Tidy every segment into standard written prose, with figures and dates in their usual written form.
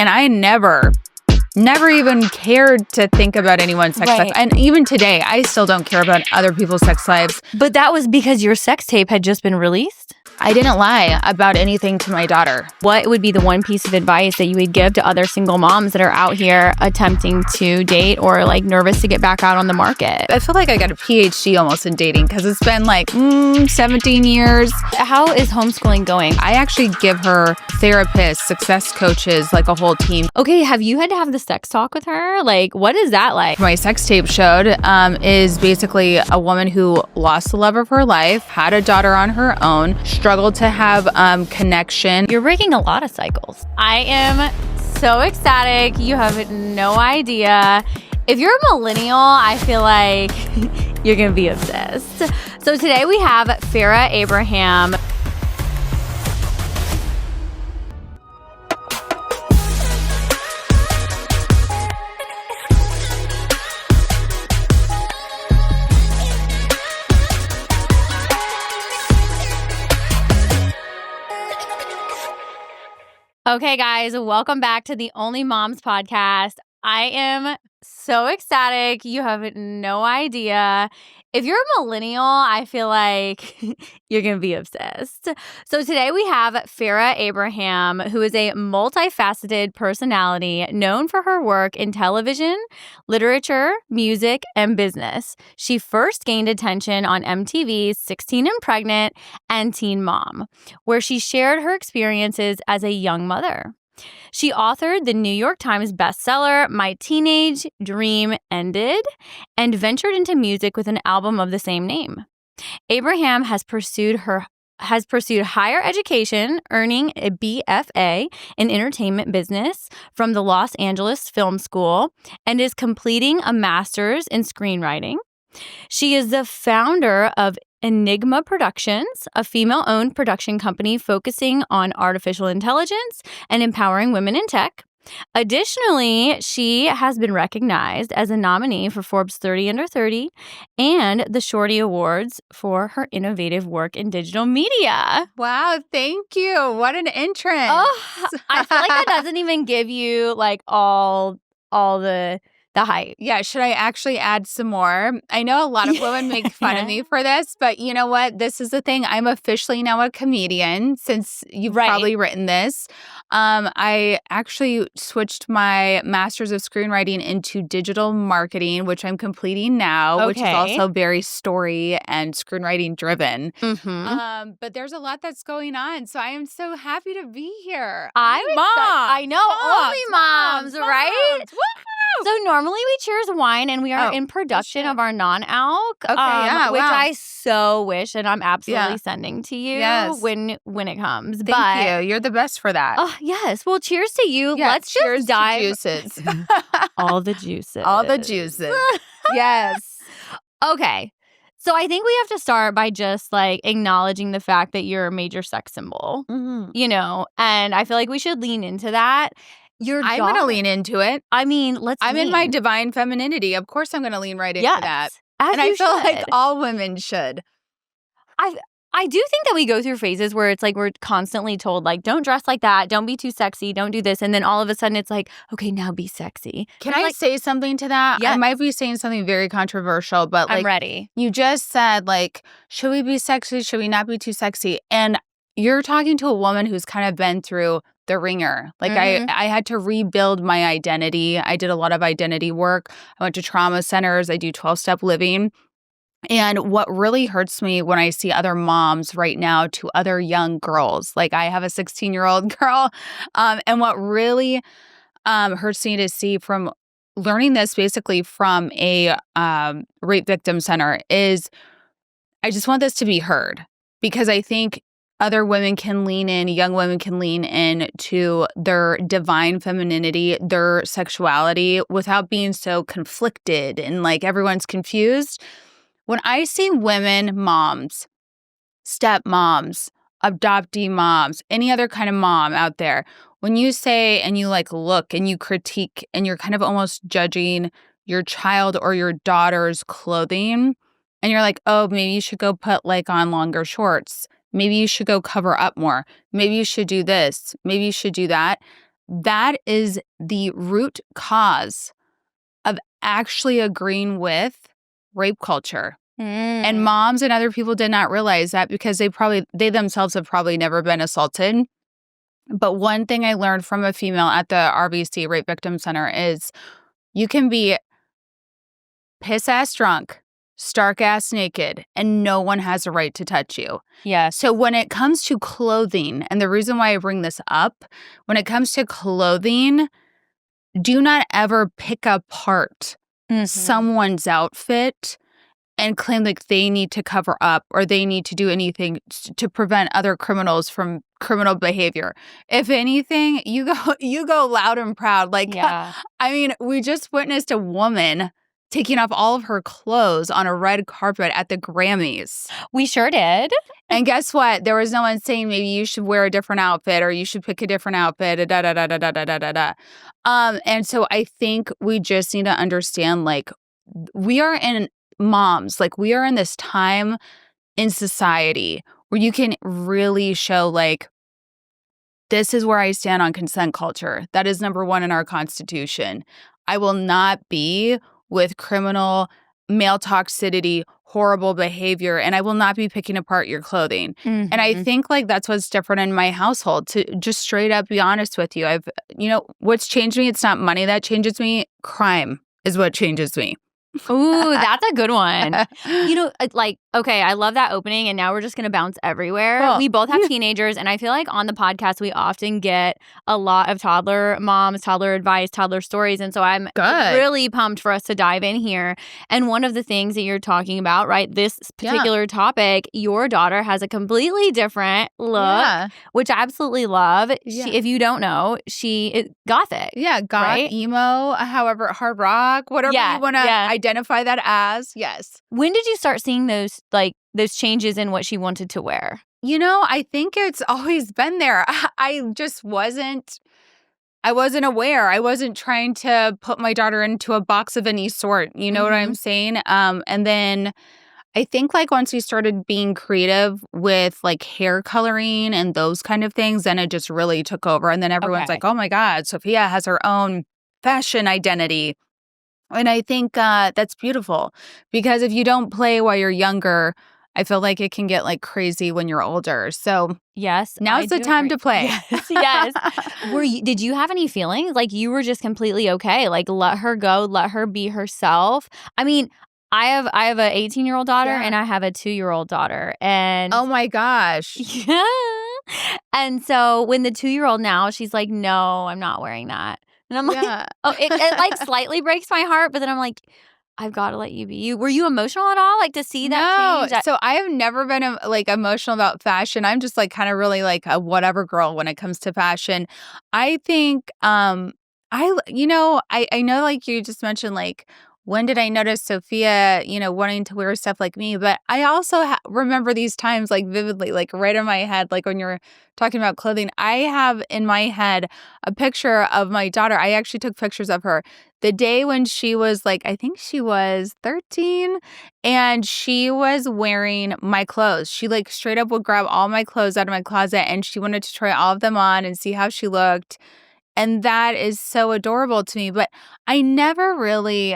And I never even cared to think about anyone's sex life. And even today, I still don't care about other people's sex lives. But that was because your sex tape had just been released? I didn't lie about anything to my daughter. What would be the one piece of advice that you would give to other single moms that are out here attempting to date or like nervous to get back out on the market? I feel like I got a PhD almost in dating because it's been like 17 years. How is homeschooling going? I actually give her therapists, success coaches, like a whole team. Okay, have you had to have the sex talk with her? Like, what is that like? My sex tape showed is basically a woman who lost the love of her life, had a daughter on her own, struggled to have connection. You're breaking a lot of cycles. I am so ecstatic. You have no idea. If you're a millennial, I feel like you're going to be obsessed. So today we have Farrah Abraham. Okay, guys, welcome back to the Only Moms podcast. I am so ecstatic. You have no idea. If you're a millennial, I feel like you're going to be obsessed. So today we have Farrah Abraham, who is a multifaceted personality known for her work in television, literature, music, and business. She first gained attention on MTV's 16 and Pregnant and Teen Mom, where she shared her experiences as a young mother. She authored the New York Times bestseller, My Teenage Dream Ended, and ventured into music with an album of the same name. Abraham has pursued higher education, earning a BFA in entertainment business from the Los Angeles Film School, and is completing a master's in screenwriting. She is the founder of Enigma Productions, a female-owned production company focusing on artificial intelligence and empowering women in tech. Additionally, she has been recognized as a nominee for Forbes 30 Under 30 and the Shorty Awards for her innovative work in digital media. Wow, thank you. What an entrance. Oh, I feel like that doesn't even give you like all the hype. Yeah, should I actually add some more? I know a lot of women make fun of me for this, but you know what? This is the thing. I'm officially now a comedian since you've probably written this. I actually switched my master's of screenwriting into digital marketing, which I'm completing now, which is also very story and screenwriting driven. Mm-hmm. But there's a lot that's going on. So I am so happy to be here. I know. Only moms, right? Woo! So normally we cheers wine and we are in production of our non-alc, which I so wish, and I'm absolutely sending to you when it comes. Thank you. You're the best for that. Oh, yes. Well, cheers to you. Yeah, Let's just dive. Juices. All the juices. All the juices. Yes. Okay. So I think we have to start by just like acknowledging the fact that you're a major sex symbol, you know, and I feel like we should lean into that. I'm going to lean into it. I mean, I'm in my divine femininity. Of course, I'm going to lean right into that. And I feel like all women should. I do think that we go through phases where it's like we're constantly told, like, don't dress like that. Don't be too sexy. Don't do this. And then all of a sudden it's like, okay, now be sexy. Can I say something to that? Yes. I might be saying something very controversial, but like, I'm ready. You just said, like, should we be sexy? Should we not be too sexy? And you're talking to a woman who's kind of been through the ringer. Like I had to rebuild my identity. I did a lot of identity work. I went to trauma centers. I do 12-step living. And what really hurts me when I see other moms right now to other young girls, like I have a 16-year-old girl, and what really hurts me to see from learning this basically from a rape victim center is I just want this to be heard, because I think other women can lean in, young women can lean in to their divine femininity, their sexuality without being so conflicted and like everyone's confused. When I see women moms, stepmoms, adoptee moms, any other kind of mom out there, when you say and you like look and you critique and you're kind of almost judging your child or your daughter's clothing and you're like, oh, maybe you should go put like on longer shorts. Maybe you should go cover up more. Maybe you should do this. Maybe you should do that. that is the root cause of actually agreeing with rape culture. And moms and other people did not realize that because they themselves have probably never been assaulted. But one thing I learned from a female at the RBC Rape Victim Center is you can be piss-ass drunk, stark-ass naked, and no one has a right to touch you. Yes. So when it comes to clothing, and the reason why I bring this up, when it comes to clothing, do not ever pick apart someone's outfit and claim like they need to cover up or they need to do anything to prevent other criminals from criminal behavior. If anything, you go loud and proud. Like, Yeah. I mean, we just witnessed a woman taking off all of her clothes on a red carpet at the Grammys. We sure did. And guess what? There was no one saying maybe you should wear a different outfit or you should pick a different outfit. Da da da da da da da da da. And so I think we just need to understand, like, we are in moms, like we are in this time in society where you can really show, like, this is where I stand on consent culture. That is number one in our Constitution. I will not be with criminal, male toxicity, horrible behavior, and I will not be picking apart your clothing. And I think like that's what's different in my household, to just straight up be honest with you. What's changed me? It's not money that changes me. Crime is what changes me. Ooh, that's a good one. Okay, I love that opening, and now we're just going to bounce everywhere. Cool. We both have teenagers, and I feel like on the podcast, we often get a lot of toddler moms, toddler advice, toddler stories, and so I'm really pumped for us to dive in here. And one of the things that you're talking about, right, this particular topic, your daughter has a completely different look, which I absolutely love. Yeah. If you don't know, she is gothic. Yeah, goth, right? emo, however, hard rock, whatever you want to identify that as. Yes. When did you start seeing those changes in what she wanted to wear? I think it's always been there. I just wasn't aware. I wasn't trying to put my daughter into a box of any sort. You know what I'm saying? And then I think like once we started being creative with like hair coloring and those kind of things, then it just really took over. And then everyone's like, oh my God, Sophia has her own fashion identity. And I think that's beautiful, because if you don't play while you're younger, I feel like it can get like crazy when you're older. So yes, now's the time to play. Yes. Did you have any feelings like you were just completely okay? Like let her go, let her be herself. I mean, I have an 18-year-old daughter and I have a 2-year-old daughter, and oh my gosh, yeah. And so when the 2-year-old now, she's like, no, I'm not wearing that. And I'm like, it like slightly breaks my heart, but then I'm like, I've got to let you be you. Were you emotional at all, like to see that change? So I have never been like emotional about fashion. I'm just like kind of really like a whatever girl when it comes to fashion. I think I know like you just mentioned, like, when did I notice Sophia, wanting to wear stuff like me? But I also remember these times like vividly, like right in my head, like when you're talking about clothing. I have in my head a picture of my daughter. I actually took pictures of her the day when she was like, I think she was 13, and she was wearing my clothes. She like straight up would grab all my clothes out of my closet and she wanted to try all of them on and see how she looked. And that is so adorable to me. But I never really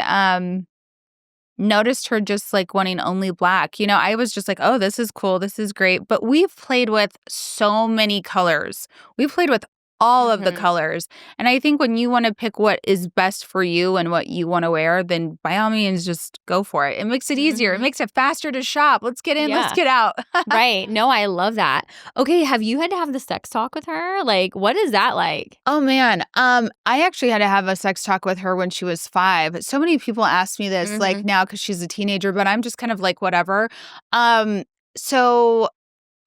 noticed her just like wanting only black. I was just like, oh, this is cool. This is great. But we've played with so many colors. We've played with all of the colors. And I think when you want to pick what is best for you and what you want to wear, then by all means, just go for it. It makes it easier. It makes it faster to shop. Let's get in. Let's get out. Right. No, I love that. Okay. Have you had to have the sex talk with her? Like, what is that like? Oh, man. I actually had to have a sex talk with her when she was 5. So many people ask me this like now because she's a teenager, but I'm just kind of like, whatever. So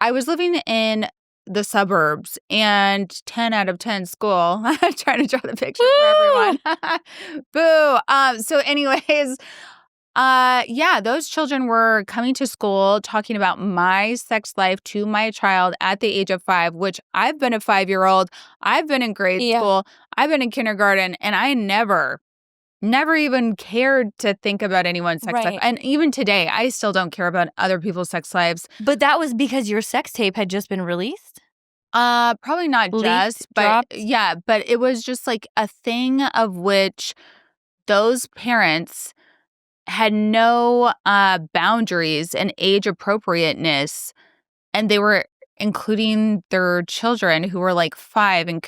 I was living in the suburbs and 10 out of 10 school. I'm trying to draw the picture for everyone. Boo. So anyways, those children were coming to school talking about my sex life to my child at the age of 5, which I've been a 5-year-old. I've been in grade school. I've been in kindergarten, and I never even cared to think about anyone's sex life. And even today, I still don't care about other people's sex lives. But that was because your sex tape had just been released? Probably not Leaked, just, but dropped? yeah, but it was just like a thing of which those parents had no boundaries and age appropriateness, and they were including their children who were like 5 in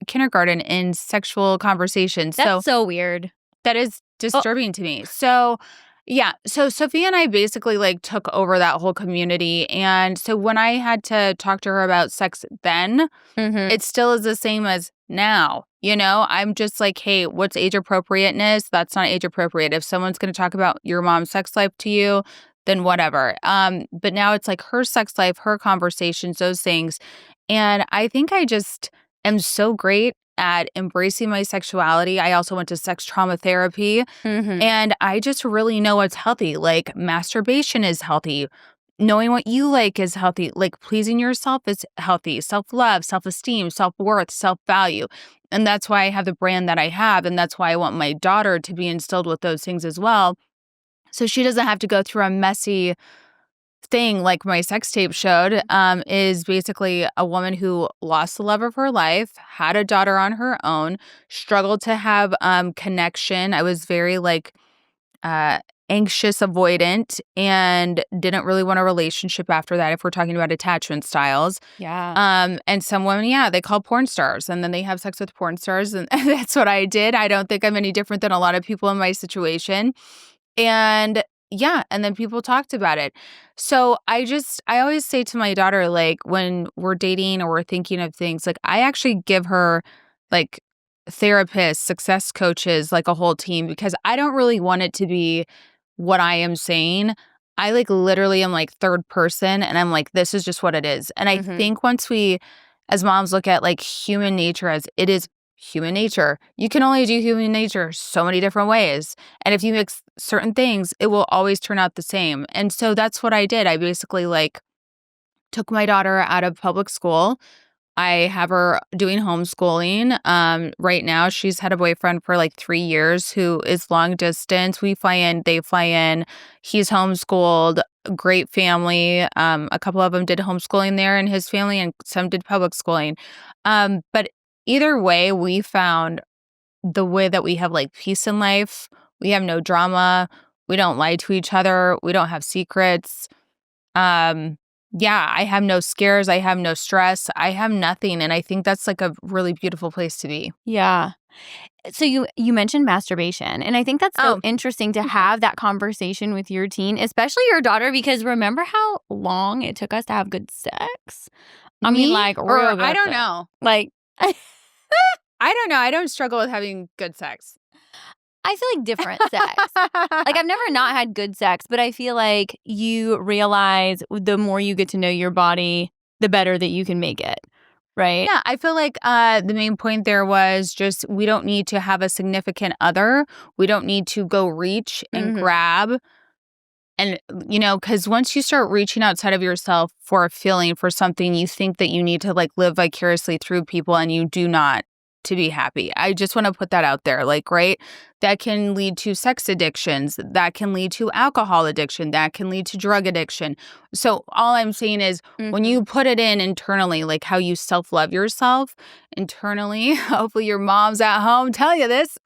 kindergarten in sexual conversations. That's So so weird. that is disturbing to me. So, yeah. So Sophia and I basically like took over that whole community. And so when I had to talk to her about sex then, it still is the same as now. I'm just like, hey, what's age appropriateness? That's not age appropriate. If someone's going to talk about your mom's sex life to you, then whatever. But now it's like her sex life, her conversations, those things. And I think I just am so great at embracing my sexuality. I also went to sex trauma therapy, and I just really know what's healthy. Like masturbation is healthy. Knowing what you like is healthy. Like pleasing yourself is healthy. Self-love, self-esteem, self-worth, self-value. And that's why I have the brand that I have. And that's why I want my daughter to be instilled with those things as well. So she doesn't have to go through a messy thing like my sex tape showed, is basically a woman who lost the love of her life, had a daughter on her own, struggled to have connection. I was very like uh, anxious, avoidant, and didn't really want a relationship after that if we're talking about attachment styles. Yeah. And some women, yeah, they call porn stars and then they have sex with porn stars. And that's what I did. I don't think I'm any different than a lot of people in my situation. And yeah, and then people talked about it. So I always say to my daughter, like when we're dating or we're thinking of things, like I actually give her like therapists, success coaches, like a whole team, because I don't really want it to be what I am saying. I like literally am like third person and I'm like, this is just what it is. And I think once we as moms look at like human nature as it is human nature, you can only do human nature so many different ways. And if you mix certain things, it will always turn out the same. And so that's what I did. I basically like took my daughter out of public school. I have her doing homeschooling. Right now, she's had a boyfriend for like 3 years who is long distance. We fly in, they fly in. He's homeschooled, great family. A couple of them did homeschooling there in his family, and some did public schooling. But either way, we found the way that we have like peace in life. We have no drama. We don't lie to each other. We don't have secrets. Um, yeah, I have no scares. I have no stress. I have nothing. And I think that's like a really beautiful place to be. Yeah. So you mentioned masturbation, and I think that's so Oh, interesting to have that conversation with your teen, especially your daughter, because remember how long it took us to have good sex? I mean, me? like Or real good I don't sex. know. Like I don't know. I don't struggle with having good sex. I feel like different sex. Like I've never not had good sex, but I feel like you realize the more you get to know your body, the better that you can make it. Right? Yeah, I feel like the main point there was just we don't need to have a significant other. We don't need to go reach and grab. And, because once you start reaching outside of yourself for a feeling, for something, you think that you need to like live vicariously through people, and you do not to be happy. I just want to put that out there. Like, right? That can lead to sex addictions. That can lead to alcohol addiction. That can lead to drug addiction. So all I'm saying is when you put it in internally, like how you self-love yourself internally, hopefully your moms at home tell you this.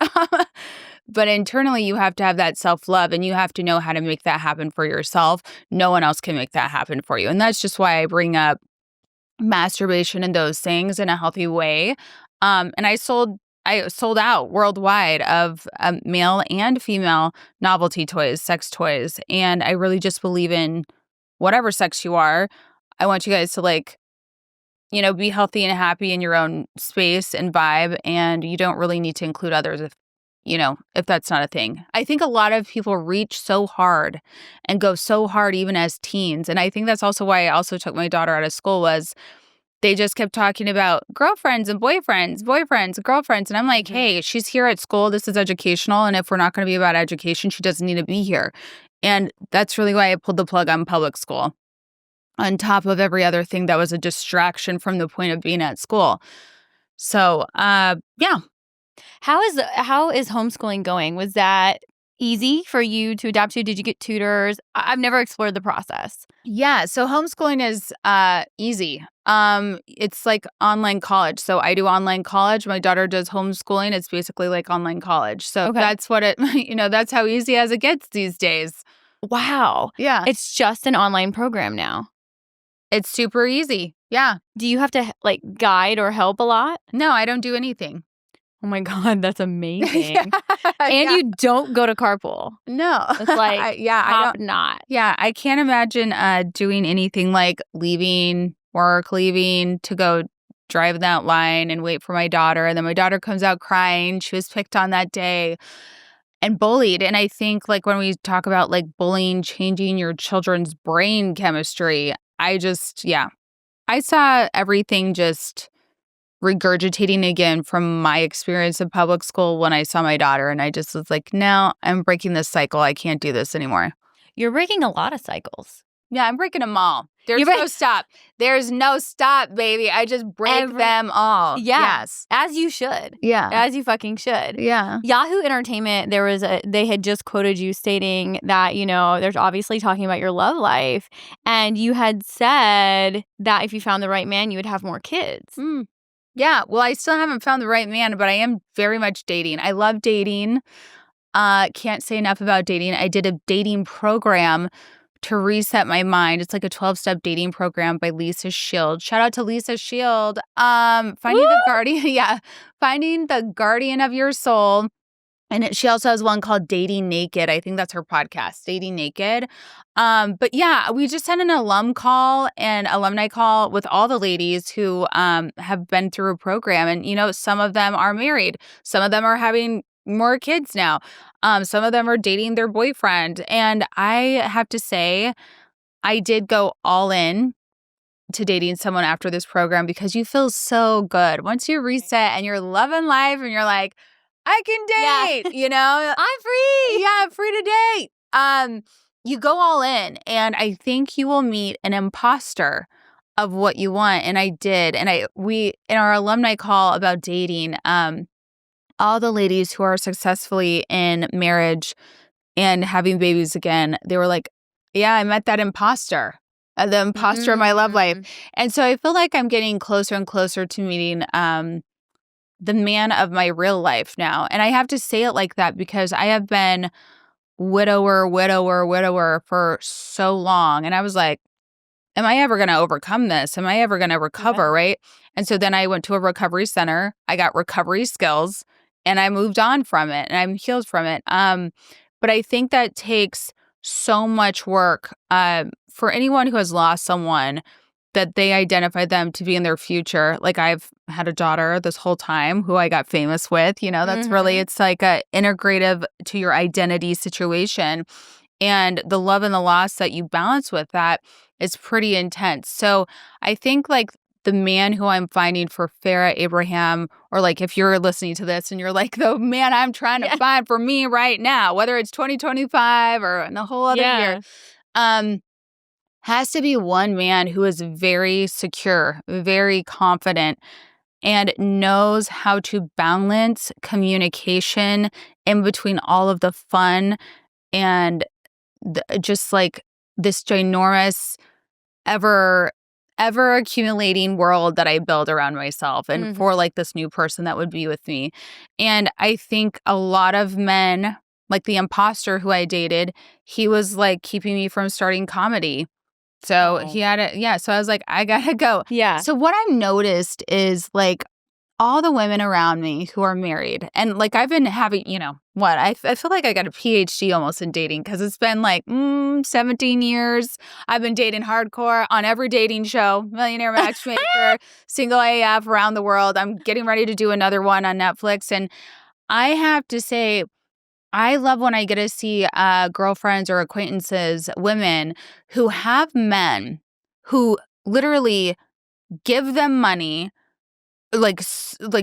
But internally, you have to have that self-love, and you have to know how to make that happen for yourself. No one else can make that happen for you. And that's just why I bring up masturbation and those things in a healthy way. And I sold out worldwide of male and female novelty toys, sex toys. And I really just believe in whatever sex you are. I want you guys to like, be healthy and happy in your own space and vibe. And you don't really need to include others if that's not a thing. I think a lot of people reach so hard and go so hard even as teens. And I think that's also why I also took my daughter out of school was they just kept talking about girlfriends and boyfriends and girlfriends. And I'm like, hey, she's here at school. This is educational. And if we're not going to be about education, she doesn't need to be here. And that's really why I pulled the plug on public school on top of every other thing that was a distraction from the point of being at school. So, yeah. How is homeschooling going? Was that easy for you to adapt to? Did you get tutors? I've never explored the process. Yeah, so homeschooling is easy. It's like online college. So I do online college. My daughter does homeschooling. It's basically like online college. So that's what it, that's how easy as it gets these days. Wow. Yeah. It's just an online program now. It's super easy. Yeah. Do you have to like guide or help a lot? No, I don't do anything. Oh my God, that's amazing. And you don't go to carpool. No. It's like top knot. Yeah, I can't imagine doing anything like leaving to go drive that line and wait for my daughter. And then my daughter comes out crying. She was picked on that day and bullied. And I think like when we talk about like bullying changing your children's brain chemistry, I saw everything just regurgitating again from my experience in public school when I saw my daughter. And I just was like, no, I'm breaking this cycle. I can't do this anymore. You're breaking a lot of cycles. Yeah, I'm breaking them all. There's no stop. There's no stop, baby. I just break them all. Yeah. Yes. As you should. Yeah. As you fucking should. Yeah. Yahoo Entertainment, they had just quoted you stating that, there's obviously talking about your love life. And you had said that if you found the right man, you would have more kids. Yeah. Well, I still haven't found the right man, but I am very much dating. I love dating. Can't say enough about dating. I did a dating program to reset my mind. It's like a 12-step dating program by Lisa Shield. Shout out to Lisa Shield. Finding the guardian. Yeah. Finding the guardian of your soul. And she also has one called Dating Naked. I think that's her podcast, Dating Naked. But yeah, we just had an alumni call with all the ladies who have been through a program. And, some of them are married. Some of them are having more kids now. Some of them are dating their boyfriend. And I have to say, I did go all in to dating someone after this program because you feel so good. Once you reset and you're loving life and you're like, I can date, I'm free. Yeah, I'm free to date. You go all in and I think you will meet an imposter of what you want. And I did. And we in our alumni call about dating, all the ladies who are successfully in marriage and having babies again, they were like, yeah, I met that imposter, the imposter of my love life. And so I feel like I'm getting closer and closer to meeting the man of my real life now. And I have to say it like that because I have been widower for so long. And I was like, am I ever going to overcome this? Am I ever going to recover, right? And so then I went to a recovery center. I got recovery skills and I moved on from it and I'm healed from it. But I think that takes so much work for anyone who has lost someone that they identify them to be in their future. Like I've had a daughter this whole time who I got famous with, that's really, it's like a integrative to your identity situation. And the love and the loss that you balance with that is pretty intense. So I think like the man who I'm finding for Farrah Abraham, or like if you're listening to this and you're like, the man I'm trying to find for me right now, whether it's 2025 or in the whole other year, has to be one man who is very secure, very confident, and knows how to balance communication in between all of the fun and just like this ginormous, ever accumulating world that I build around myself and for like this new person that would be with me. And I think a lot of men, like the imposter who I dated, he was like keeping me from starting comedy. So he had it. Yeah. So I was like, I gotta go. Yeah. So what I've noticed is like all the women around me who are married, and like I've been having, I feel like I got a PhD almost in dating because it's been like 17 years. I've been dating hardcore on every dating show, Millionaire Matchmaker, Single AF around the world. I'm getting ready to do another one on Netflix. And I have to say, I love when I get to see girlfriends or acquaintances, women who have men who literally give them money, like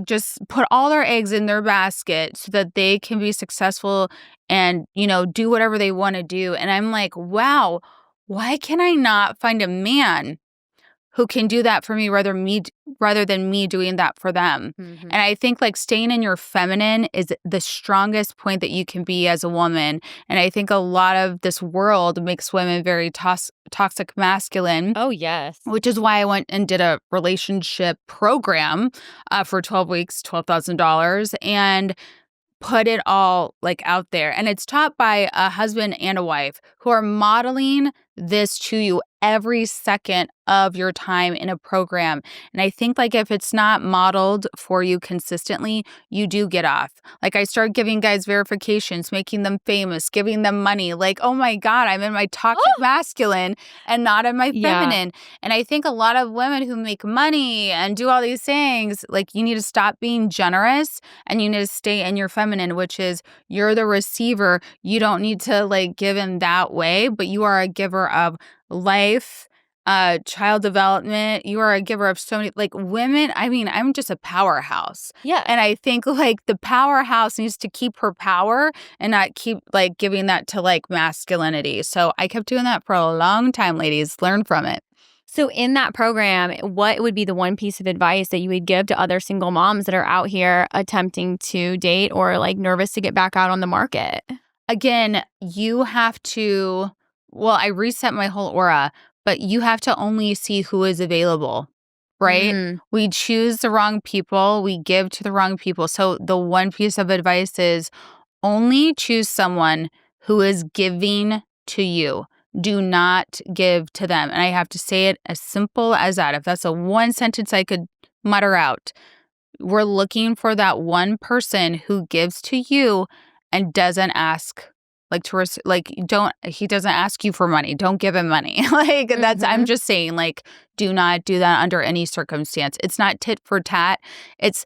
just put all their eggs in their basket so that they can be successful and, do whatever they want to do. And I'm like, wow, why can I not find a man who can do that for me rather than me doing that for them. And I think like staying in your feminine is the strongest point that you can be as a woman. And I think a lot of this world makes women very toxic masculine. Oh, yes. Which is why I went and did a relationship program for 12 weeks, $12,000, and put it all like out there. And it's taught by a husband and a wife who are modeling this to you every second of your time in a program. And I think like if it's not modeled for you consistently, you do get off. Like I start giving guys verifications, making them famous, giving them money. Like, oh my God, I'm in my toxic masculine and not in my feminine. And I think a lot of women who make money and do all these things, like you need to stop being generous and you need to stay in your feminine, which is you're the receiver. You don't need to like give in that way, but you are a giver of life, child development. You are a giver of so many, like women. I mean, I'm just a powerhouse. Yeah. And I think like the powerhouse needs to keep her power and not keep like giving that to like masculinity. So I kept doing that for a long time, ladies. Learn from it. So in that program, what would be the one piece of advice that you would give to other single moms that are out here attempting to date or like nervous to get back out on the market? Again, you have to, well, I reset my whole aura, but you have to only see who is available, right? We choose the wrong people. We give to the wrong people. So the one piece of advice is only choose someone who is giving to you. Do not give to them. And I have to say it as simple as that. If that's a one sentence I could mutter out, we're looking for that one person who gives to you and doesn't ask he doesn't ask you for money. Don't give him money. Like that's, I'm just saying, like, do not do that under any circumstance. It's not tit for tat. It's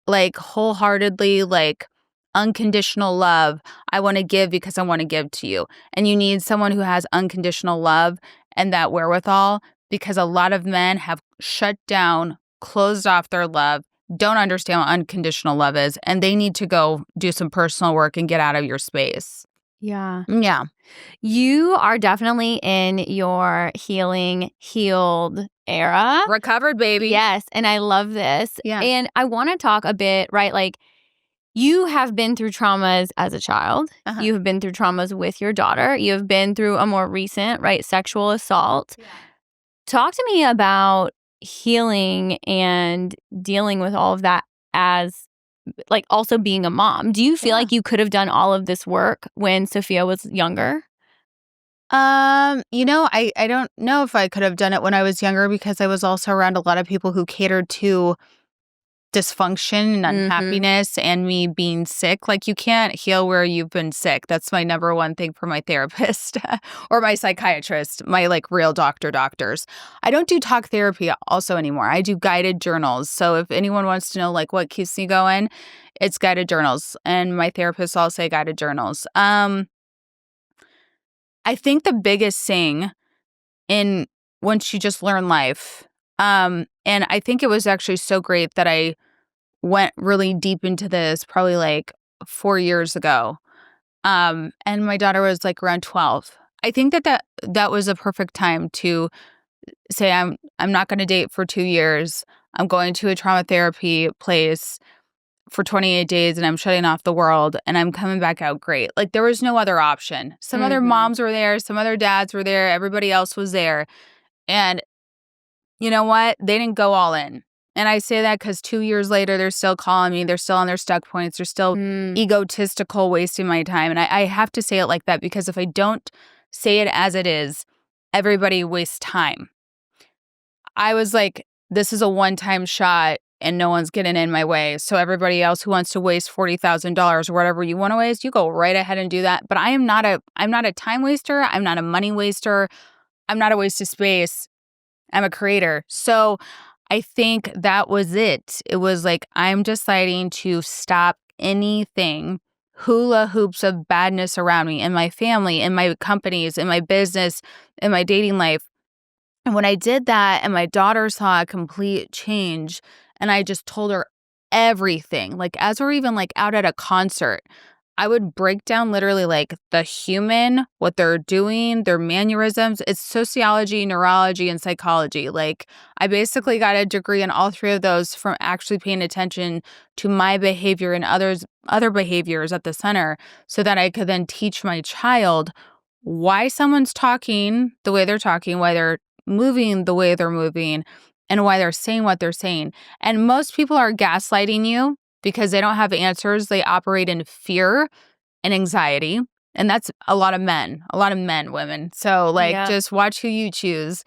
like wholeheartedly, like unconditional love. I want to give because I want to give to you. And you need someone who has unconditional love and that wherewithal, because a lot of men have shut down, closed off their love, don't understand what unconditional love is, and they need to go do some personal work and get out of your space. Yeah. Yeah. You are definitely in your healed era. Recovered, baby. Yes. And I love this. Yeah. And I want to talk a bit, right? Like you have been through traumas as a child. You have been through traumas with your daughter. You have been through a more recent, right, sexual assault. Yeah. Talk to me about healing and dealing with all of that as like also being a mom. Do you feel like you could have done all of this work when Sophia was younger? I don't know if I could have done it when I was younger because I was also around a lot of people who catered to dysfunction and unhappiness and me being sick. Like you can't heal where you've been sick. That's my number one thing for my therapist or my psychiatrist, my like real doctors. I don't do talk therapy also anymore. I do guided journals. So if anyone wants to know like what keeps me going, it's guided journals. And my therapist all say guided journals. I think the biggest thing in once you just learn life, and I think it was actually so great that I went really deep into this probably like 4 years ago. And my daughter was like around 12. I think that was a perfect time to say, I'm not going to date for 2 years. I'm going to a trauma therapy place for 28 days and I'm shutting off the world and I'm coming back out great. Like there was no other option. Some other moms were there. Some other dads were there. Everybody else was there. And you know what? They didn't go all in. And I say that because 2 years later, they're still calling me. They're still on their stuck points. They're still egotistical, wasting my time. And I have to say it like that because if I don't say it as it is, everybody wastes time. I was like, this is a one-time shot and no one's getting in my way. So everybody else who wants to waste $40,000 or whatever you want to waste, you go right ahead and do that. But I'm not a time waster. I'm not a money waster. I'm not a waste of space. I'm a creator. So I think that was it. It was like, I'm deciding to stop anything, hula hoops of badness around me in my family, in my companies, in my business, in my dating life. And when I did that and my daughter saw a complete change and I just told her everything, like as we're even like out at a concert, I would break down literally like the human, what they're doing, their mannerisms. It's sociology, neurology, and psychology. Like I basically got a degree in all three of those from actually paying attention to my behavior and other behaviors at the center so that I could then teach my child why someone's talking the way they're talking, why they're moving the way they're moving, and why they're saying what they're saying. And most people are gaslighting you because they don't have answers. They operate in fear and anxiety. And that's a lot of men, women. So just watch who you choose.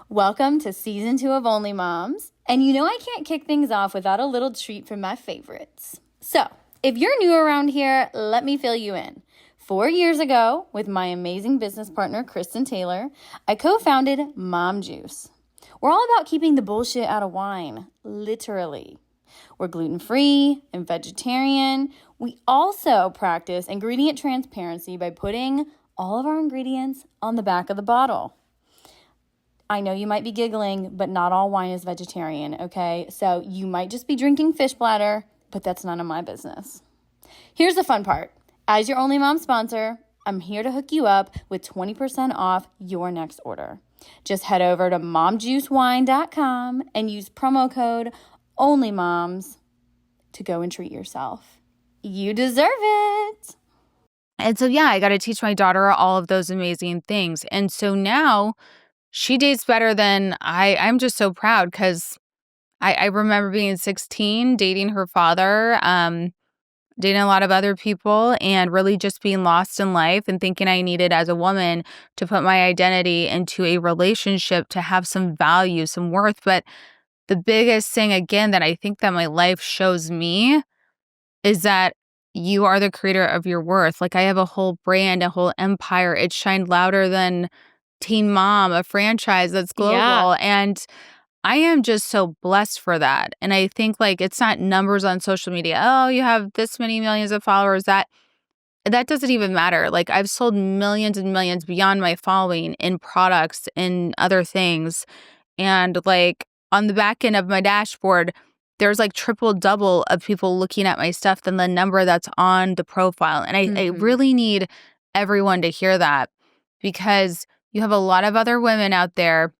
Welcome to season 2 of Only Moms. And you know I can't kick things off without a little treat from my favorites. So if you're new around here, let me fill you in. 4 years ago, with my amazing business partner, Kristen Taylor, I co-founded Mom Juice. We're all about keeping the bullshit out of wine, literally. We're gluten-free and vegetarian. We also practice ingredient transparency by putting all of our ingredients on the back of the bottle. I know you might be giggling, but not all wine is vegetarian, okay? So you might just be drinking fish bladder, but that's none of my business. Here's the fun part. As your Only Mom sponsor, I'm here to hook you up with 20% off your next order. Just head over to momjuicewine.com and use promo code ONLYMOMS to go and treat yourself. You deserve it. And so, yeah, I got to teach my daughter all of those amazing things. And so now she dates better than I'm just so proud because I remember being 16, dating her father, dating a lot of other people, and really just being lost in life and thinking I needed as a woman to put my identity into a relationship to have some value, some worth. But the biggest thing, again, that I think that my life shows me is that you are the creator of your worth. Like I have a whole brand, a whole empire. It shined louder than Teen Mom, a franchise that's global. Yeah. And I am just so blessed for that. And I think like it's not numbers on social media. Oh, you have this many millions of followers. That doesn't even matter. Like I've sold millions and millions beyond my following in products and other things. And like on the back end of my dashboard, there's like triple double of people looking at my stuff than the number that's on the profile. And I really need everyone to hear that because you have a lot of other women out there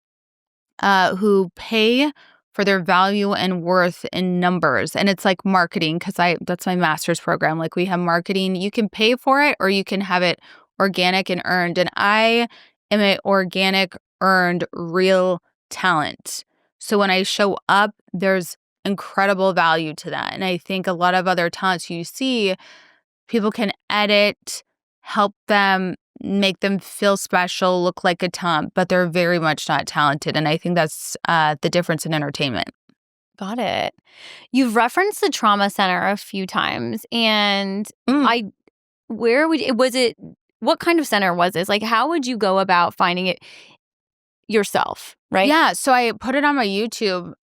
who pay for their value and worth in numbers. And it's like marketing because that's my master's program. Like we have marketing. You can pay for it or you can have it organic and earned. And I am an organic, earned, real talent. So when I show up, there's incredible value to that. And I think a lot of other talents you see, people can edit, help them, make them feel special, look like a talent, but they're very much not talented. And I think that's the difference in entertainment. Got it. You've referenced the trauma center a few times, and what kind of center was this? Like, how would you go about finding it yourself, right? Yeah, so I put it on my YouTube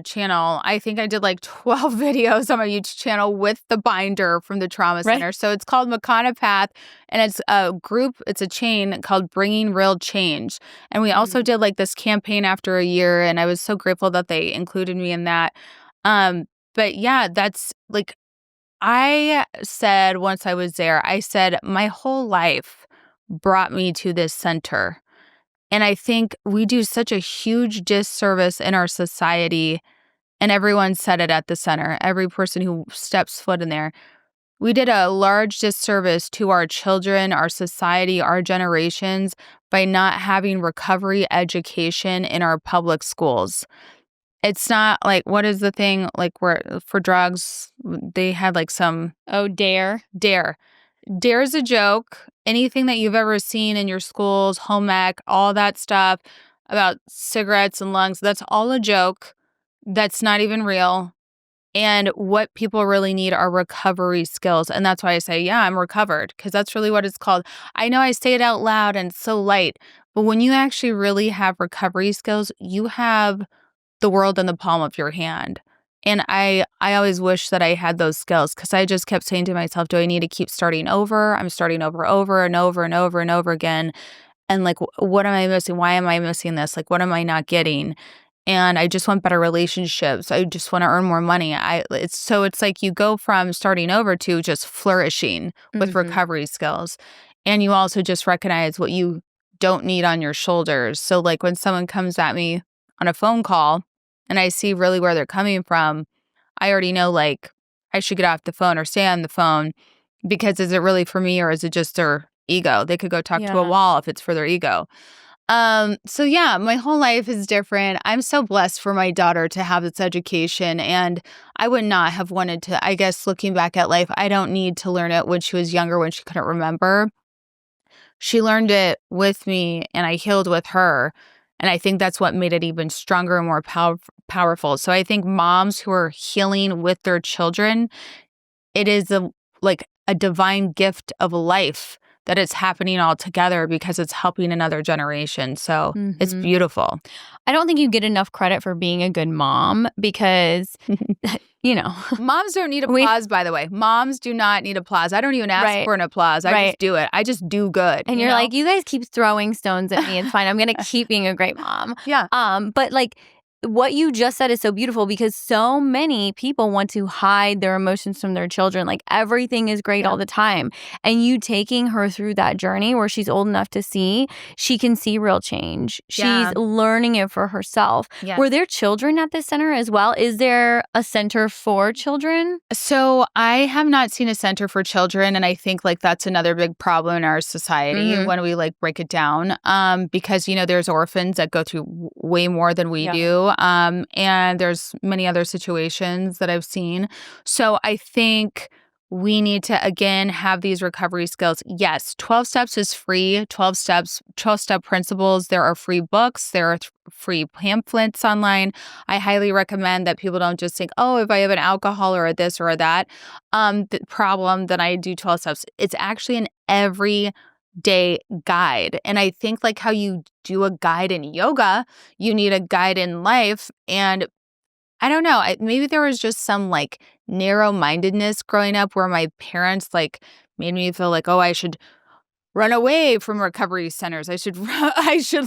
channel. I think I did like 12 videos on my YouTube channel with the binder from the trauma center. So it's called Makana Path, and it's a group, it's a chain called Bringing Real Change. And we also did like this campaign after a year, and I was so grateful that they included me in that. But yeah, that's like, I said once I was there, I said my whole life brought me to this center. And I think we do such a huge disservice in our society, and everyone said it at the center, every person who steps foot in there. We did a large disservice to our children, our society, our generations by not having recovery education in our public schools. It's not like, what is the thing, like where for drugs, they had like some... Oh, DARE. DARE. DARE is a joke. Anything that you've ever seen in your schools, home ec, all that stuff about cigarettes and lungs, that's all a joke. That's not even real. And what people really need are recovery skills. And that's why I say, yeah, I'm recovered, because that's really what it's called. I know I say it out loud and it's so light, but when you actually really have recovery skills, you have the world in the palm of your hand. And I always wish that I had those skills, because I just kept saying to myself, do I need to keep starting over? I'm starting over and over and over and over again. And like, what am I missing? Why am I missing this? Like, what am I not getting? and I just want better relationships. I just want to earn more money. It's like you go from starting over to just flourishing with recovery skills. And you also just recognize what you don't need on your shoulders. So like when someone comes at me on a phone call and I see really where they're coming from, I already know like I should get off the phone or stay on the phone, because is it really for me or is it just their ego? They could go talk to a wall if it's for their ego. So yeah, my whole life is different. I'm so blessed for my daughter to have this education, and I would not have wanted to, I guess, looking back at life, I don't need to learn it when she was younger, when she couldn't remember. She learned it with me and I healed with her. And I think that's what made it even stronger and more powerful. So I think moms who are healing with their children, it is like a divine gift of life that it's happening all together because it's helping another generation. So it's beautiful. I don't think you get enough credit for being a good mom because, Moms don't need applause, by the way. Moms do not need applause. I don't even ask for an applause. I just do it. I just do good. And you're like, you guys keep throwing stones at me. It's fine. I'm going to keep being a great mom. Yeah. But like, what you just said is so beautiful because so many people want to hide their emotions from their children. Like everything is great all the time. And you taking her through that journey where she's old enough to see, she can see real change. She's learning it for herself. Yeah. Were there children at this center as well? Is there a center for children? So I have not seen a center for children. And I think like that's another big problem in our society when we like break it down. Because, there's orphans that go through way more than we do. And there's many other situations that I've seen. So I think we need to, again, have these recovery skills. Yes, 12 steps is free. 12-step principles. There are free books. There are free pamphlets online. I highly recommend that people don't just think, oh, if I have an alcohol or a this or a that the problem, then I do 12 steps. It's actually an everyday guide. And I think like how you do a guide in yoga, you need a guide in life. And I don't know, maybe there was just some like narrow-mindedness growing up where my parents like made me feel like, oh, I should run away from recovery centers. I should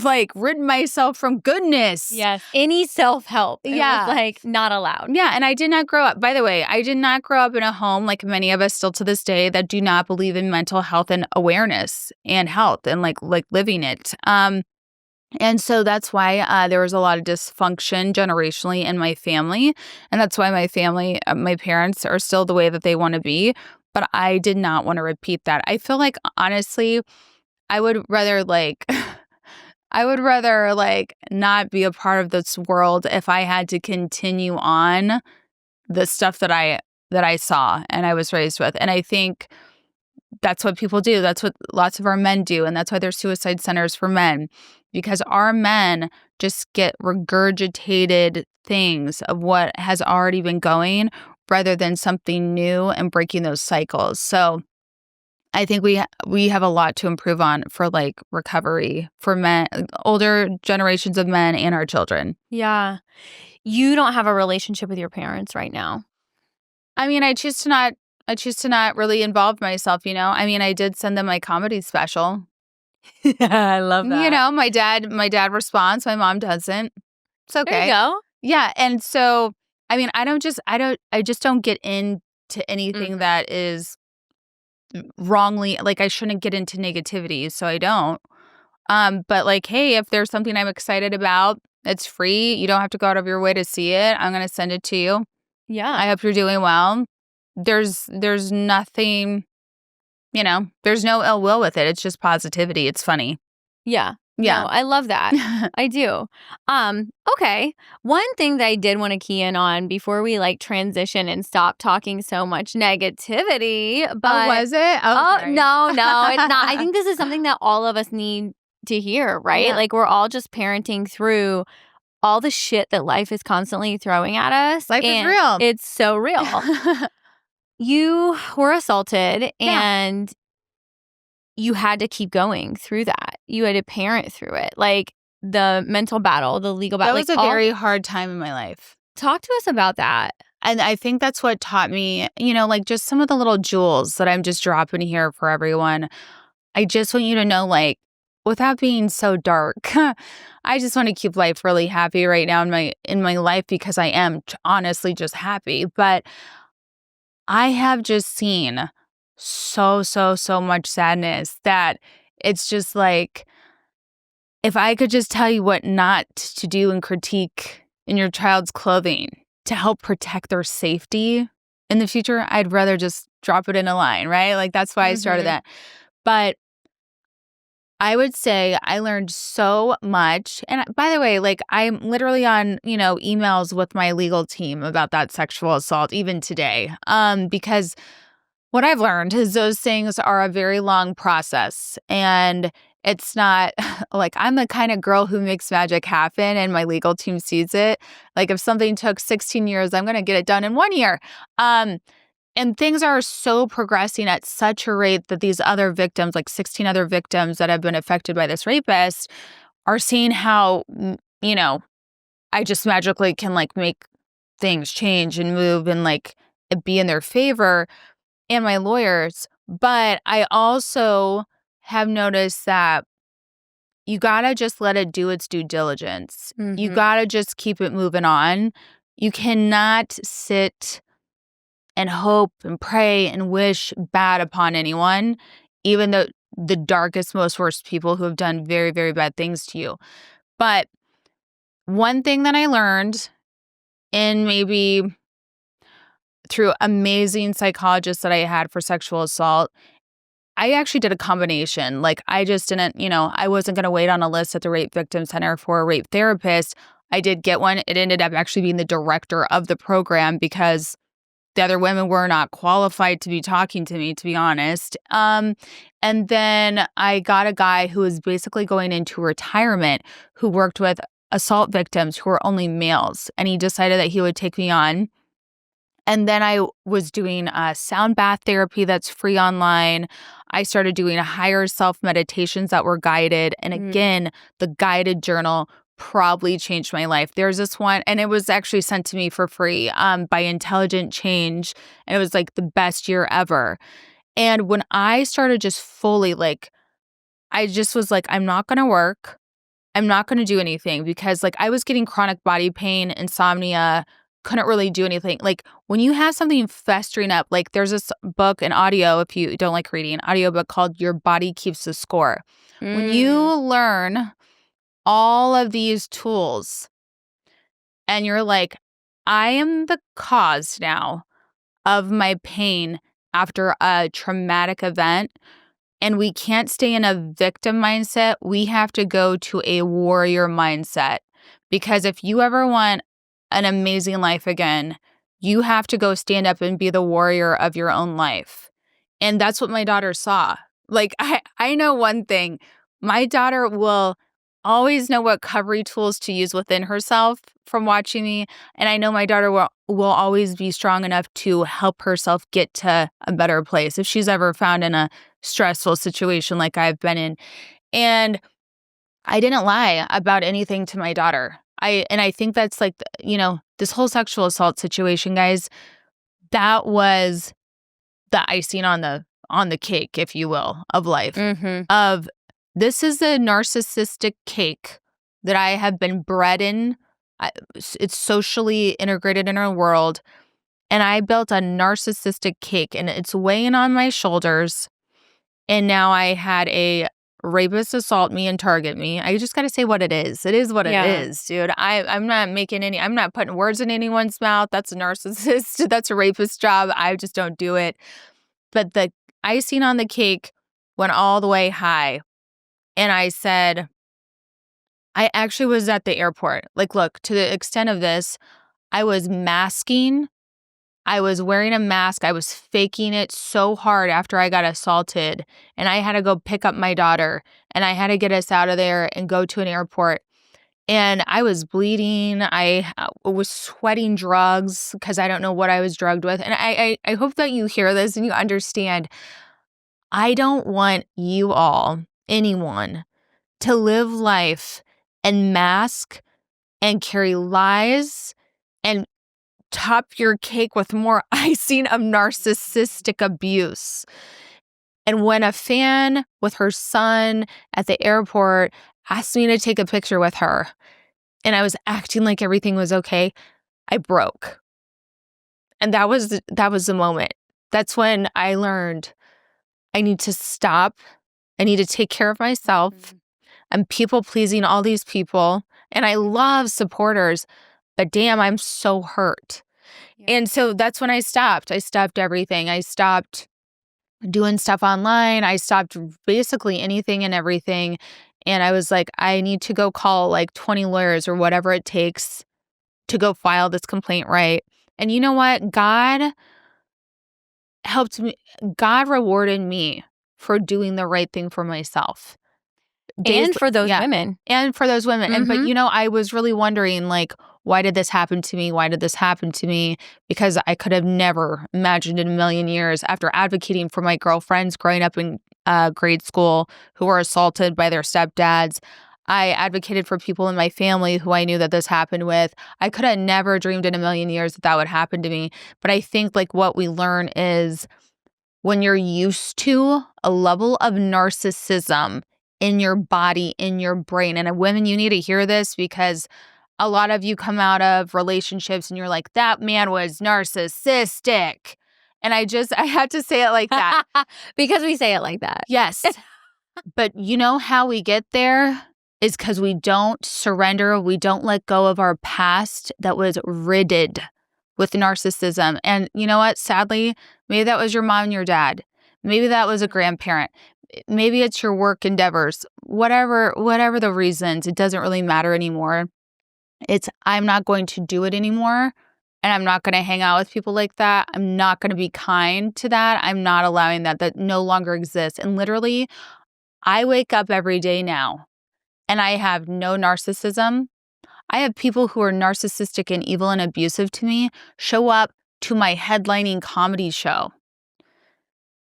like rid myself from goodness. Yes. Any self-help. It was like not allowed. Yeah. And I did not grow up, by the way, I did not grow up in a home like many of us still to this day that do not believe in mental health and awareness and health and like living it. And so that's why there was a lot of dysfunction generationally in my family. And that's why my family, my parents are still the way that they want to be. But I did not want to repeat that. I feel like, honestly, I would rather like not be a part of this world if I had to continue on the stuff that I saw and I was raised with. And I think that's what people do. That's what lots of our men do. And that's why there's suicide centers for men, because our men just get regurgitated things of what has already been going rather than something new and breaking those cycles. So I think we have a lot to improve on for like recovery for men, older generations of men and our children. Yeah. You don't have a relationship with your parents right now. I mean, I choose to not really involve myself, I mean, I did send them my comedy special. I love that. My dad responds, my mom doesn't. It's okay. There you go. Yeah. And so, I mean, I just don't get into anything that is wrongly, like I shouldn't get into negativity. So I don't. But like, hey, if there's something I'm excited about, it's free. You don't have to go out of your way to see it. I'm going to send it to you. Yeah. I hope you're doing well. There's nothing, there's no ill will with it. It's just positivity. It's funny. Yeah. Yeah. No, I love that. I do. Okay. One thing that I did want to key in on before we like transition and stop talking so much negativity. But was it? Oh, no, it's not. I think this is something that all of us need to hear, right? Yeah. Like we're all just parenting through all the shit that life is constantly throwing at us. Life is real. It's so real. You were assaulted and you had to keep going through that. You had to parent through it. Like the mental battle, the legal battle. That was a very hard time in my life. Talk to us about that. And I think that's what taught me, like just some of the little jewels that I'm just dropping here for everyone. I just want you to know, like, without being so dark, I just want to keep life really happy right now in my life because I am honestly just happy. But I have just seen so much sadness that it's just like, if I could just tell you what not to do and critique in your child's clothing to help protect their safety in the future, I'd rather just drop it in a line, right? Like, that's why I started that. But I would say I learned so much. And by the way, like, I'm literally on, emails with my legal team about that sexual assault even today. Because what I've learned is those things are a very long process, and it's not like I'm the kind of girl who makes magic happen and my legal team sees it. Like, if something took 16 years, I'm going to get it done in 1 year. And things are so progressing at such a rate that these other victims, like 16 other victims that have been affected by this rapist, are seeing how, I just magically can like make things change and move and like it be in their favor, and my lawyers. But I also have noticed that you gotta just let it do its due diligence. You gotta just keep it moving on. You cannot sit and hope and pray and wish bad upon anyone, even though the darkest, most worst people who have done very, very bad things to you. But one thing that I learned, in maybe through amazing psychologists that I had for sexual assault, I actually did a combination. Like, I just didn't, I wasn't going to wait on a list at the Rape Victim Center for a rape therapist. I did get one. It ended up actually being the director of the program because the other women were not qualified to be talking to me, to be honest. And then I got a guy who was basically going into retirement who worked with assault victims who were only males. And he decided that he would take me on. And then I was doing sound bath therapy that's free online. I started doing higher self meditations that were guided. And again, the guided journal probably changed my life. There's this one, and it was actually sent to me for free by Intelligent Change. And it was like the best year ever. And when I started just fully I just was like, I'm not going to work. I'm not going to do anything because I was getting chronic body pain, insomnia, couldn't really do anything. Like, when you have something festering up, there's this book, an audio, if you don't like reading, an audiobook called Your Body Keeps the Score. When you learn all of these tools and you're like, I am the cause now of my pain after a traumatic event, and we can't stay in a victim mindset. We have to go to a warrior mindset, because if you ever want an amazing life again, you have to go stand up and be the warrior of your own life. And that's what my daughter saw. I know one thing. My daughter will always know what recovery tools to use within herself from watching me. And I know my daughter will always be strong enough to help herself get to a better place if she's ever found in a stressful situation like I've been in. And I didn't lie about anything to my daughter. I think that's this whole sexual assault situation, guys, that was the icing on the cake, if you will, of life. Of this is a narcissistic cake that I have been bred in. It's socially integrated in our world. And I built a narcissistic cake, and it's weighing on my shoulders. And now I had a rapist assault me and target me. I just got to say what it is. It is what it is, dude. I'm not putting words in anyone's mouth. That's a narcissist. That's a rapist job. I just don't do it. But the icing on the cake went all the way high. And I said, I actually was at the airport. Look, to the extent of this, I was masking. I was wearing a mask. I was faking it so hard after I got assaulted. And I had to go pick up my daughter. And I had to get us out of there and go to an airport. And I was bleeding. I was sweating drugs because I don't know what I was drugged with. And I hope that you hear this and you understand. I don't want you all, anyone, to live life and mask and carry lies and top your cake with more icing of narcissistic abuse. And when a fan with her son at the airport asked me to take a picture with her, and I was acting like everything was okay, I broke. And that was the moment. That's when I learned I need to stop. I need to take care of myself. I'm people-pleasing all these people, and I love supporters, but damn, I'm so hurt. Yeah. And so that's when I stopped. I stopped everything. I stopped doing stuff online. I stopped basically anything and everything. And I was like, I need to go call like 20 lawyers or whatever it takes to go file this complaint right. And you know what? God helped me. God rewarded me for doing the right thing for myself. And for those women. And for those women. And but I was really wondering, like, why did this happen to me? Why did this happen to me? Because I could have never imagined in a million years, after advocating for my girlfriends growing up in grade school who were assaulted by their stepdads. I advocated for people in my family who I knew that this happened with. I could have never dreamed in a million years that that would happen to me. But I think like what we learn is when you're used to a level of narcissism in your body, in your brain. And women, you need to hear this because a lot of you come out of relationships and you're like, that man was narcissistic. And I had to say it like that. Because we say it like that. Yes. But you know how we get there is because we don't surrender. We don't let go of our past that was riddled with narcissism. And you know what? Sadly, maybe that was your mom and your dad. Maybe that was a grandparent. Maybe it's your work endeavors. Whatever the reasons, it doesn't really matter anymore. It's I'm not going to do it anymore. And I'm not going to hang out with people like that. I'm not going to be kind to that. I'm not allowing that. That no longer exists. And literally, I wake up every day now and I have no narcissism. I have people who are narcissistic and evil and abusive to me show up to my headlining comedy show.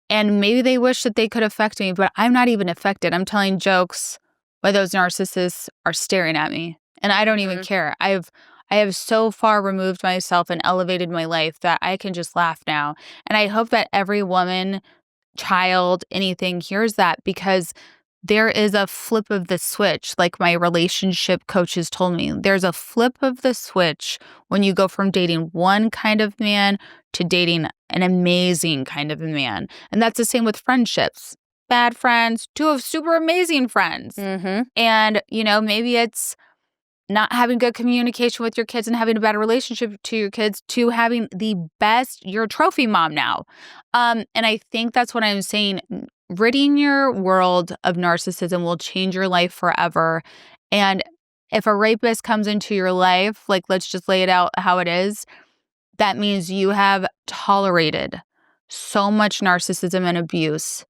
And maybe they wish that they could affect me, but I'm not even affected. I'm telling jokes while those narcissists are staring at me. And I don't even care. I have so far removed myself and elevated my life that I can just laugh now. And I hope that every woman, child, anything hears that, because there is a flip of the switch, like my relationship coaches told me. There's a flip of the switch when you go from dating one kind of man to dating an amazing kind of a man. And that's the same with friendships. Bad friends to super amazing friends. And, maybe it's not having good communication with your kids and having a bad relationship to your kids to having the best, you're a trophy mom now. And I think that's what I'm saying. Ridding your world of narcissism will change your life forever. And if a rapist comes into your life, like let's just lay it out how it is, that means you have tolerated so much narcissism and abuse.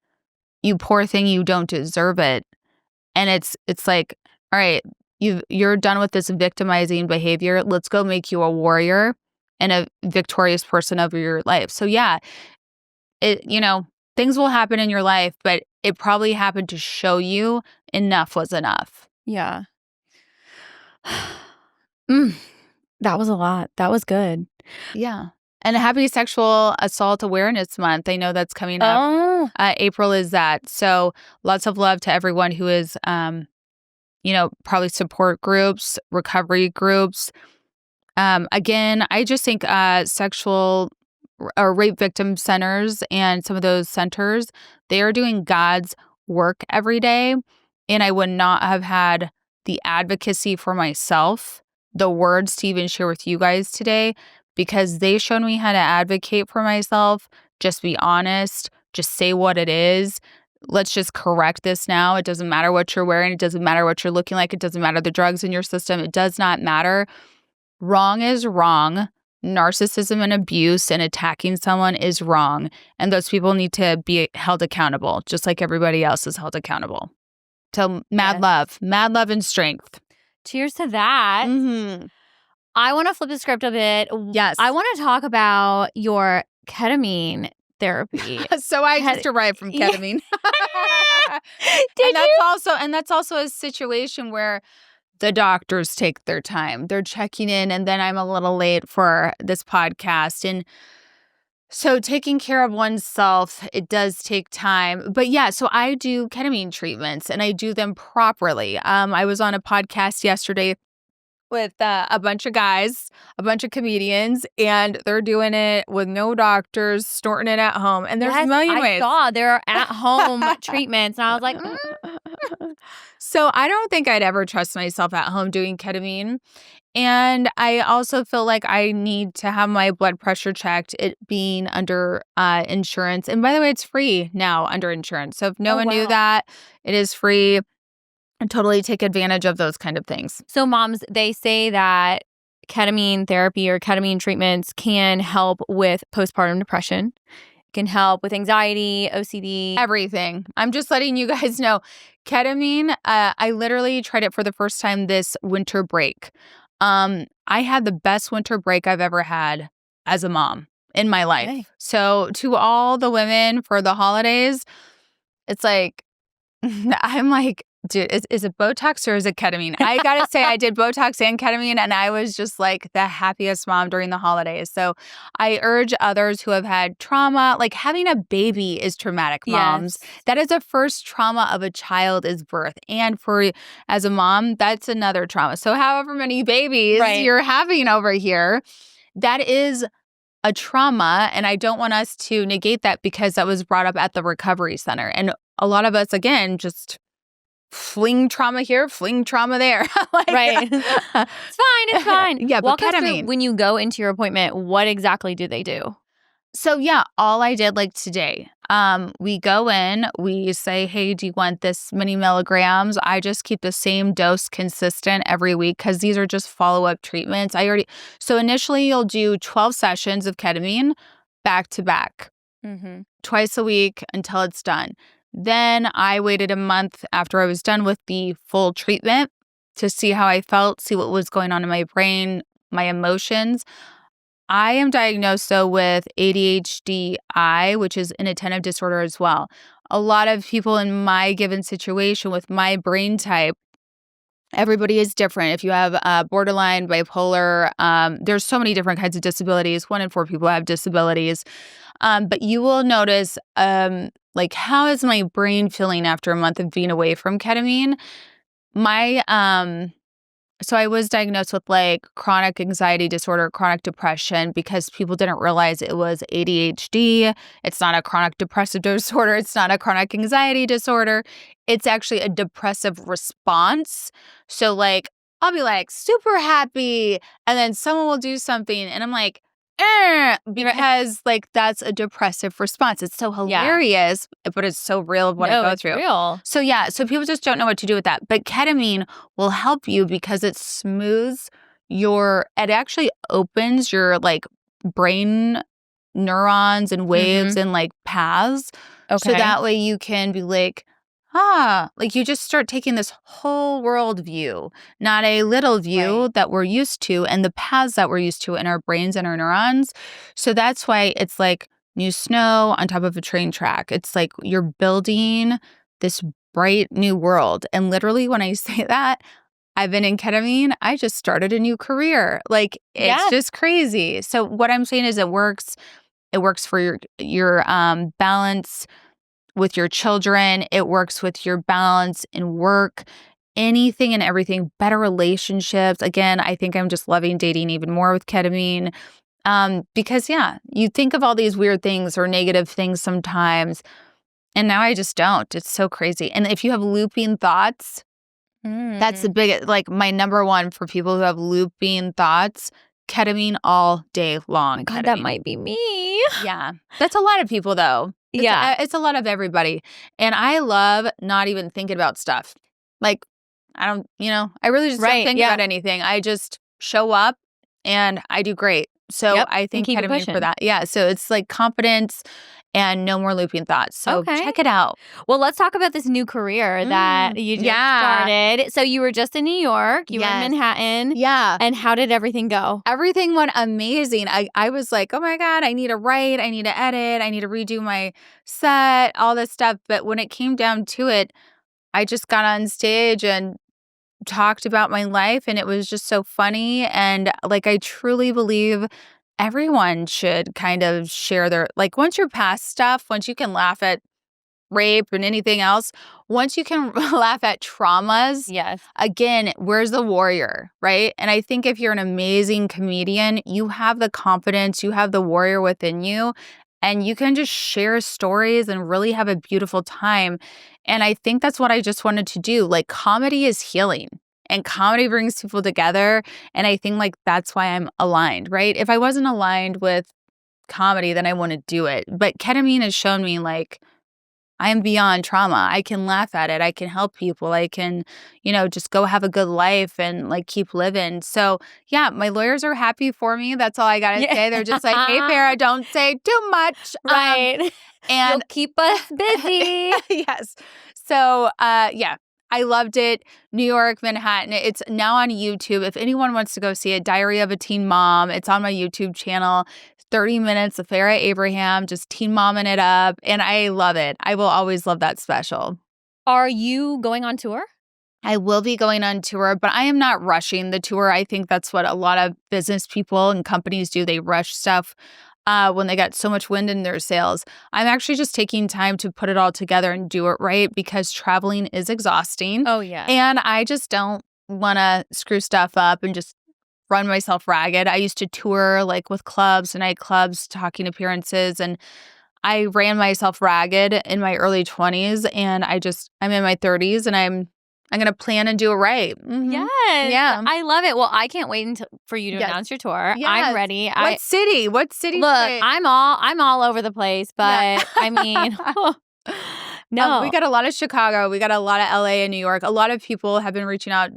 You poor thing, you don't deserve it. And it's like, all right, you're done with this victimizing behavior. Let's go make you a warrior and a victorious person over your life. So yeah, things will happen in your life, but it probably happened to show you enough was enough. Yeah. That was a lot. That was good. Yeah. And happy Sexual Assault Awareness Month. I know that's coming up. Oh. April is that. So lots of love to everyone who is, probably support groups, recovery groups. Again, I just think sexual or rape victim centers and some of those centers, they are doing God's work every day. And I would not have had the advocacy for myself, the words to even share with you guys today, because they showed me how to advocate for myself. Just be honest, just say what it is. Let's just correct this now. It doesn't matter what you're wearing. It doesn't matter what you're looking like. It doesn't matter the drugs in your system. It does not matter. Wrong is wrong. Narcissism and abuse and attacking someone is wrong. And those people need to be held accountable, just like everybody else is held accountable. So mad love and strength. Cheers to that. I want to flip the script a bit. Yes. I want to talk about your ketamine therapy. So I just arrived from ketamine. That's also a situation where the doctors take their time. They're checking in, and then I'm a little late for this podcast. And So taking care of oneself, it does take time. But yeah, so I do ketamine treatments and I do them properly. I was on a podcast yesterday with a bunch of guys, a bunch of comedians, and they're doing it with no doctors, snorting it at home. And there's a million ways. I saw there are at-home treatments, and I was like, So I don't think I'd ever trust myself at home doing ketamine. And I also feel like I need to have my blood pressure checked, it being under insurance. And by the way, it's free now under insurance. So if no one knew that, it is free. And totally take advantage of those kind of things. So moms, they say that ketamine therapy or ketamine treatments can help with postpartum depression, can help with anxiety, OCD. Everything. I'm just letting you guys know. Ketamine, I literally tried it for the first time this winter break. I had the best winter break I've ever had as a mom in my life. Okay. So to all the women for the holidays, it's like, I'm like, dude, is it Botox or is it ketamine? I gotta say, I did Botox and ketamine, and I was just like the happiest mom during the holidays. So I urge others who have had trauma, like having a baby is traumatic, moms. Yes. That is the first trauma of a child is birth. And as a mom, that's another trauma. So however many babies you're having over here, that is a trauma. And I don't want us to negate that because that was brought up at the recovery center. And a lot of us, again, just fling trauma here, fling trauma there. Right. It's fine. Yeah, Walk but us ketamine. through, when you go into your appointment, what exactly do they do? So yeah, all I did like today, we go in, we say, hey, do you want this many milligrams? I just keep the same dose consistent every week because these are just follow-up treatments. So initially you'll do 12 sessions of ketamine back to back, twice a week until it's done. Then I waited a month after I was done with the full treatment to see how I felt, see what was going on in my brain, my emotions. I am diagnosed, though, with ADHD-I, which is an attentive disorder as well. A lot of people in my given situation with my brain type, everybody is different. If you have borderline, bipolar, there's so many different kinds of disabilities. 1 in 4 people have disabilities. But you will notice, like, how is my brain feeling after a month of being away from ketamine? So I was diagnosed with like chronic anxiety disorder, chronic depression, because people didn't realize it was ADHD. It's not a chronic depressive disorder. It's not a chronic anxiety disorder. It's actually a depressive response. So like, I'll be like super happy and then someone will do something and I'm like, because like that's a depressive response. It's so hilarious, but it's so real of what I go through. Real. So yeah, so people just don't know what to do with that. But ketamine will help you because it smooths it actually opens your like brain neurons and waves and like paths. Okay. So that way you can be like, like you just start taking this whole world view, not a little view that we're used to and the paths that we're used to in our brains and our neurons. So that's why it's like new snow on top of a train track. It's like you're building this bright new world. And literally when I say that, I've been in ketamine, I just started a new career. Like it's just crazy. So what I'm saying is it works. It works for your balance with your children. It works with your balance in work, anything and everything, better relationships. Again, I think I'm just loving dating even more with ketamine. Because you think of all these weird things or negative things sometimes, and now I just don't. It's so crazy. And if you have looping thoughts, that's the biggest, like my number one for people who have looping thoughts, ketamine all day long. God, that might be me. Yeah. That's a lot of people though. It's a lot of everybody. And I love not even thinking about stuff. Like, I really just don't think about anything. I just show up and I do great. So I think ketamine for that. Yeah. So it's like confidence and no more looping thoughts. So check it out. Well, let's talk about this new career that you just started. So you were just in New York. You were in Manhattan. Yeah. And how did everything go? Everything went amazing. I was like, oh my God, I need to write. I need to edit. I need to redo my set, all this stuff. But when it came down to it, I just got on stage and talked about my life and it was just so funny. And like, I truly believe everyone should kind of share their, like, once you're past stuff, once you can laugh at rape and anything else, once you can laugh at traumas, Yes. again, where's the warrior, right? And I think if you're an amazing comedian, you have the confidence, you have the warrior within you, and you can just share stories and really have a beautiful time. And I think that's what I just wanted to do. Like, comedy is healing. And comedy brings people together. And I think, like, that's why I'm aligned, right? If I wasn't aligned with comedy, then I wouldn't do it. But ketamine has shown me, like, I am beyond trauma. I can laugh at it. I can help people. I can, just go have a good life and, like, keep living. So, yeah, my lawyers are happy for me. That's all I got to say. They're just like, hey, Farrah, don't say too much. Right. And you'll keep us busy. Yes. So, yeah. I loved it. New York, Manhattan. It's now on YouTube. If anyone wants to go see it, Diary of a Teen Mom, it's on my YouTube channel. 30 minutes of Farrah Abraham, just teen momming it up. And I love it. I will always love that special. Are you going on tour? I will be going on tour, but I am not rushing the tour. I think that's what a lot of business people and companies do. They rush stuff when they got so much wind in their sails. I'm actually just taking time to put it all together and do it right, because traveling is exhausting. Oh, yeah. And I just don't want to screw stuff up and just run myself ragged. I used to tour, like, with clubs and nightclubs, talking appearances, and I ran myself ragged in my early 20s, and I'm in my 30s, and I'm going to plan and do it right. Mm-hmm. Yes. Yeah. I love it. Well, I can't wait for you to announce your tour. Yes. I'm ready. What city? What city? Look, I'm all over the place, but I mean, no. We got a lot of Chicago. We got a lot of LA and New York. A lot of people have been reaching out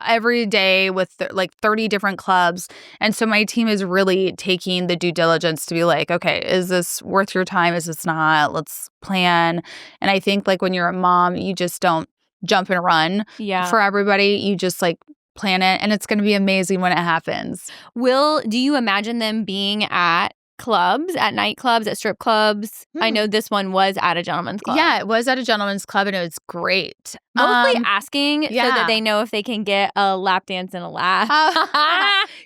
every day with like 30 different clubs. And so my team is really taking the due diligence to be like, okay, is this worth your time? Is this not? Let's plan. And I think, like, when you're a mom, you just don't jump and run for everybody. You just, like, plan it, and it's going to be amazing when it happens. Do you imagine them being at clubs, at nightclubs, at strip clubs? I know this one was at a gentleman's club. Yeah, it was at a gentleman's club, and it was great. Mostly asking so that they know if they can get a lap dance and a laugh.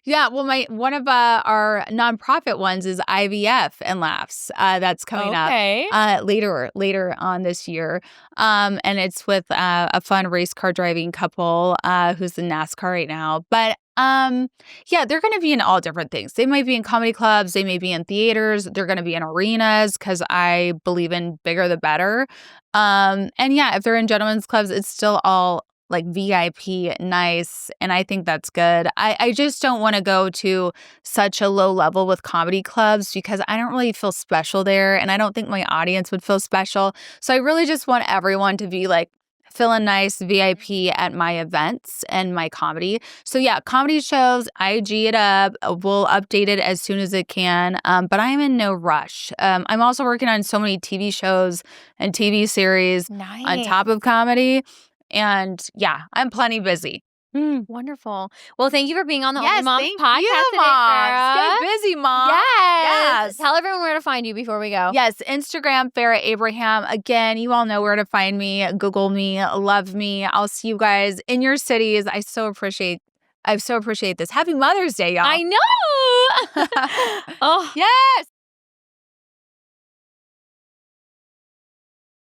Yeah, well, one of our nonprofit ones is IVF and Laughs. That's coming up later on this year. And it's with a fun race car driving couple who's in NASCAR right now. But yeah, they're going to be in all different things. They might be in comedy clubs. They may be in theaters. They're going to be in arenas, because I believe in bigger the better. And yeah, if they're in gentlemen's clubs, it's still all, like, VIP, nice. And I think that's good. I just don't want to go to such a low level with comedy clubs, because I don't really feel special there. And I don't think my audience would feel special. So I really just want everyone to be, like, feeling nice VIP at my events and my comedy. So yeah, comedy shows, IG it up. We'll update it as soon as it can. But I am in no rush. I'm also working on so many TV shows and TV series on top of comedy. And yeah, I'm plenty busy. Wonderful. Well, thank you for being on the Only Moms thank podcast you, today, Farrah. Stay busy, Mom. Yes. Tell everyone where to find you before we go. Yes, Instagram, Farrah Abraham. Again, you all know where to find me. Google me. Love me. I'll see you guys in your cities. I so appreciate this. Happy Mother's Day, y'all. I know. Oh, yes.